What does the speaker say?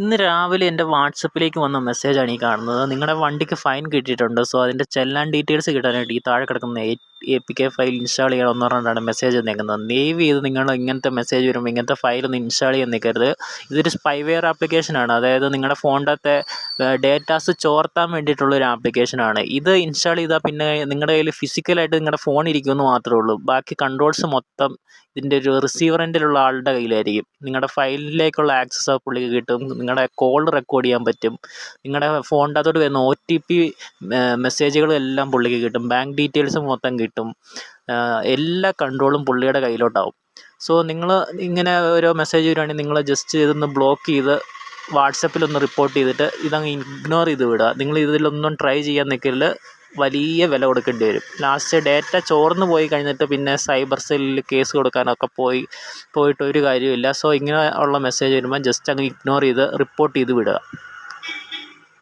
ഇന്ന് രാവിലെ എൻ്റെ വാട്സപ്പിലേക്ക് വന്ന മെസ്സേജാണ് ഈ കാണുന്നത്. നിങ്ങളുടെ വണ്ടിക്ക് ഫൈൻ കിട്ടിയിട്ടുണ്ട്. സോ അതിൻ്റെ ചെല്ലാൻ ഡീറ്റെയിൽസ് കിട്ടാനായിട്ട് ഈ താഴെ കിടക്കുന്ന APK ഫയൽ ഇൻസ്റ്റാൾ ചെയ്യണമെന്ന് പറഞ്ഞിട്ടാണ് മെസ്സേജ് വന്നേക്കുന്നത്. ദയവ് ചെയ്ത് നിങ്ങൾ ഇങ്ങനത്തെ മെസ്സേജ് വരുമ്പോൾ ഇങ്ങനത്തെ ഫയലൊന്നും ഇൻസ്റ്റാൾ ചെയ്യാൻ നിൽക്കരുത്. ഇതൊരു സ്പൈവെയർ ആപ്ലിക്കേഷനാണ്. അതായത് നിങ്ങളുടെ ഫോണിൻ്റെ ഡേറ്റാസ് ചോർത്താൻ വേണ്ടിയിട്ടുള്ളൊരു ആപ്ലിക്കേഷനാണ്. ഇത് ഇൻസ്റ്റാൾ ചെയ്താൽ പിന്നെ നിങ്ങളുടെ കയ്യിൽ ഫിസിക്കലായിട്ട് നിങ്ങളുടെ ഫോൺ ഇരിക്കുമെന്ന് മാത്രമേ ഉള്ളൂ. ബാക്കി കൺട്രോൾസ് മൊത്തം ഇതിൻ്റെ ഒരു റിസീവർ എൻഡിലുള്ള ആളുടെ കയ്യിലായിരിക്കും. നിങ്ങളുടെ ഫയലിലേക്കുള്ള ആക്സസ് പുള്ളിക്ക് കിട്ടും. നിങ്ങളുടെ കോൾ റെക്കോർഡ് ചെയ്യാൻ പറ്റും. നിങ്ങളുടെ ഫോണിൻ്റെ അകത്തോട്ട് വരുന്ന OTP മെസ്സേജുകളും എല്ലാം പുള്ളിക്ക് കിട്ടും. ബാങ്ക് ഡീറ്റെയിൽസ് മൊത്തം കിട്ടും. എല്ലാ കൺട്രോളും പുള്ളിയുടെ കയ്യിലോട്ടാവും. സോ നിങ്ങൾ ഇങ്ങനെ ഓരോ മെസ്സേജ് വരുവാണെങ്കിൽ നിങ്ങൾ ജസ്റ്റ് ഇതൊന്ന് ബ്ലോക്ക് ചെയ്ത് വാട്സപ്പിലൊന്ന് റിപ്പോർട്ട് ചെയ്തിട്ട് ഇതങ്ങ് ഇഗ്നോർ ചെയ്ത് വിടുക. നിങ്ങൾ ഇതിലൊന്നും ട്രൈ ചെയ്യാൻ നിൽക്കരുത്. വലിയ വില കൊടുക്കേണ്ടി വരും. ലാസ്റ്റ് ഡേറ്റ ചോർന്ന് പോയി കഴിഞ്ഞിട്ട് പിന്നെ സൈബർ സെല്ലിൽ കേസ് കൊടുക്കാനൊക്കെ പോയിട്ട് ഒരു കാര്യമില്ല. സോ ഇങ്ങനെ ഉള്ള മെസ്സേജ് വരുമ്പോൾ ജസ്റ്റ് അങ്ങ് ഇഗ്നോർ ചെയ്ത് റിപ്പോർട്ട് ചെയ്ത് വിടുക.